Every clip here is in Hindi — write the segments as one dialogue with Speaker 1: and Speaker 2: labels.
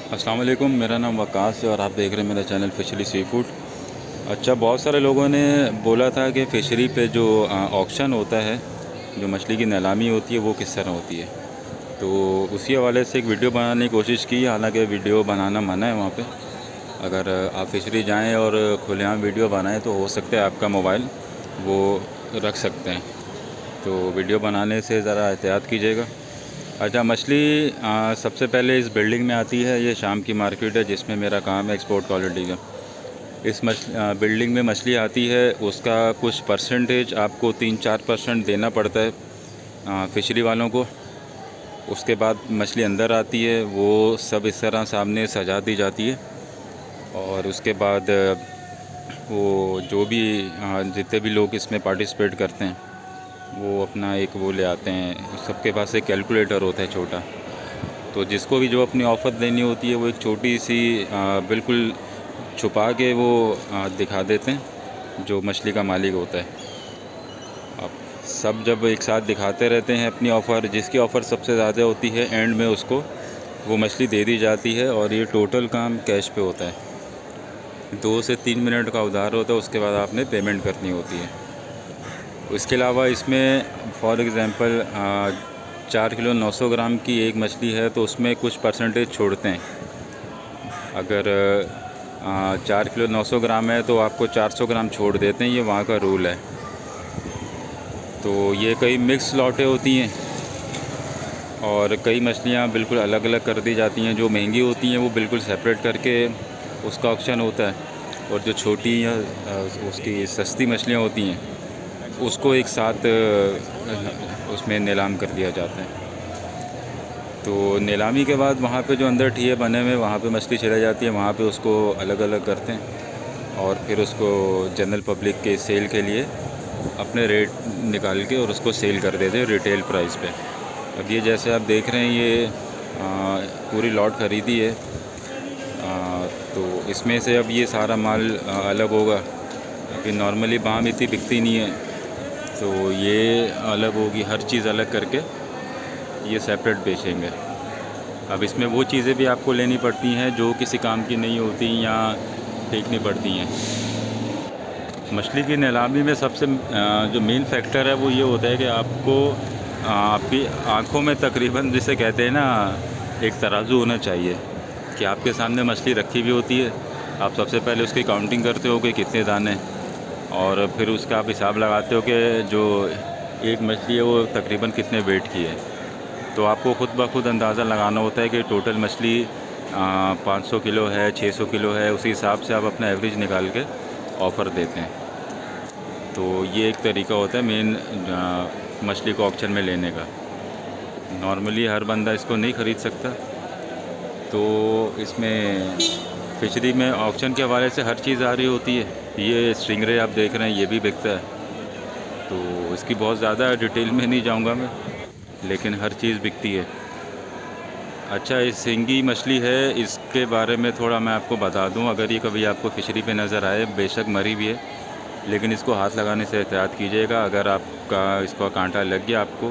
Speaker 1: अस्सलाम वालेकुम, मेरा नाम वकास है और आप देख रहे हैं मेरा चैनल फ़िशरी सी फूड। अच्छा, बहुत सारे लोगों ने बोला था कि फ़िशरी पे जो ऑक्शन होता है, जो मछली की नीलामी होती है, वो किस तरह होती है। तो उसी हवाले से एक वीडियो बनाने की कोशिश की। हालांकि वीडियो बनाना मना है वहाँ पे। अगर आप फ़िशरी जाएँ और खुलेआम वीडियो बनाएँ तो हो सकता है आपका मोबाइल वो रख सकते हैं। तो वीडियो बनाने से ज़रा एहतियात कीजिएगा। अच्छा, मछली सबसे पहले इस बिल्डिंग में आती है। ये शाम की मार्केट है जिसमें मेरा काम है एक्सपोर्ट क्वालिटी का। इस बिल्डिंग में मछली आती है, उसका कुछ परसेंटेज आपको 3-4% देना पड़ता है फ़िशरी वालों को। उसके बाद मछली अंदर आती है, वो सब इस तरह सामने सजा दी जाती है। और उसके बाद वो जो भी जितने भी लोग इसमें पार्टिसिपेट करते हैं वो अपना एक वो ले आते हैं। सबके पास एक कैलकुलेटर होता है छोटा, तो जिसको भी जो अपनी ऑफ़र देनी होती है वो एक छोटी सी बिल्कुल छुपा के वो दिखा देते हैं जो मछली का मालिक होता है। अब सब जब एक साथ दिखाते रहते हैं अपनी ऑफ़र, जिसकी ऑफ़र सबसे ज़्यादा होती है एंड में उसको वो मछली दे दी जाती है। और ये टोटल काम कैश पे होता है। 2 से 3 मिनट का उधार होता है, उसके बाद आपने पेमेंट करनी होती है। इसके अलावा इसमें फॉर एग्ज़ाम्पल 4 किलो 900 ग्राम की एक मछली है तो उसमें कुछ परसेंटेज छोड़ते हैं। अगर 4 किलो 900 ग्राम है तो आपको 400 ग्राम छोड़ देते हैं, ये वहाँ का रूल है। तो ये कई मिक्स लॉटें होती हैं और कई मछलियाँ बिल्कुल अलग अलग कर दी जाती हैं। जो महंगी होती हैं वो बिल्कुल सेपरेट करके उसका ऑक्शन होता है, और जो छोटी या उसकी सस्ती मछलियाँ होती हैं उसको एक साथ उसमें नीलाम कर दिया जाता है। तो नीलामी के बाद वहाँ पे जो अंदर ठिये बने हुए वहाँ पे मछली चली जाती है, वहाँ पे उसको अलग अलग करते हैं और फिर उसको जनरल पब्लिक के सेल के लिए अपने रेट निकाल के और उसको सेल कर देते हैं रिटेल प्राइस पे। अब ये जैसे आप देख रहे हैं ये पूरी लॉट ख़रीदी है, तो इसमें से अब ये सारा माल अलग होगा। अभी नॉर्मली बाम इतनी बिकती नहीं है, तो ये अलग होगी, हर चीज़ अलग करके ये सेपरेट बेचेंगे। अब इसमें वो चीज़ें भी आपको लेनी पड़ती हैं जो किसी काम की नहीं होती या फेंकनी पड़ती हैं। मछली की नीलामी में सबसे जो मेन फैक्टर है वो ये होता है कि आपको आपकी आँखों में तकरीबन जिसे कहते हैं ना, एक तराजू होना चाहिए कि आपके सामने मछली रखी हुई होती है। आप सबसे पहले उसकी काउंटिंग करते हो कि कितने दाने, और फिर उसका आप हिसाब लगाते हो कि जो एक मछली है वो तकरीबन कितने वेट की है। तो आपको ख़ुद ब खुद अंदाज़ा लगाना होता है कि टोटल मछली 500 किलो है, 600 किलो है। उसी हिसाब से आप अपना एवरेज निकाल के ऑफ़र देते हैं। तो ये एक तरीका होता है मेन मछली को ऑक्शन में लेने का। नॉर्मली हर बंदा इसको नहीं ख़रीद सकता। तो इसमें फ़िशरी में ऑक्शन के हवाले से हर चीज़ आ रही होती है। ये स्टिंगरे आप देख रहे हैं, ये भी बिकता है। तो इसकी बहुत ज़्यादा डिटेल में नहीं जाऊंगा मैं, लेकिन हर चीज़ बिकती है। अच्छा, ये सिंगी मछली है, इसके बारे में थोड़ा मैं आपको बता दूं। अगर ये कभी आपको फ़िशरी पे नज़र आए, बेशक मरी भी है, लेकिन इसको हाथ लगाने से एहतियात कीजिएगा। अगर आपका इसका कांटा लग गया आपको,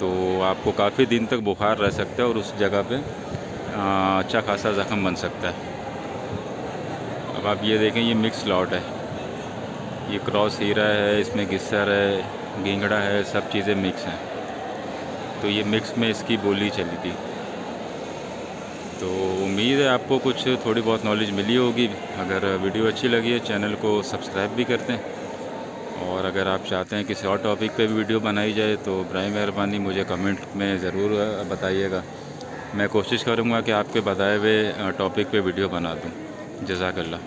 Speaker 1: तो आपको काफ़ी दिन तक बुखार रह सकता है और उस जगह पे अच्छा खासा ज़ख़म बन सकता है। अब आप ये देखें, ये मिक्स लॉट है, ये क्रॉस हीरा है, इसमें गिस्सर है, गिंगड़ा है, सब चीज़ें मिक्स हैं। तो ये मिक्स में इसकी बोली चली थी। तो उम्मीद है आपको कुछ थोड़ी बहुत नॉलेज मिली होगी। अगर वीडियो अच्छी लगी है चैनल को सब्सक्राइब भी करते हैं, और अगर आप चाहते हैं किसी और टॉपिक पे भी वीडियो बनाई जाए तो बराए मेहरबानी मुझे कमेंट में ज़रूर बताइएगा। मैं कोशिश करूँगा कि आपके बताए हुए टॉपिक पे वीडियो बना दूँ। जज़ाकल्लाह।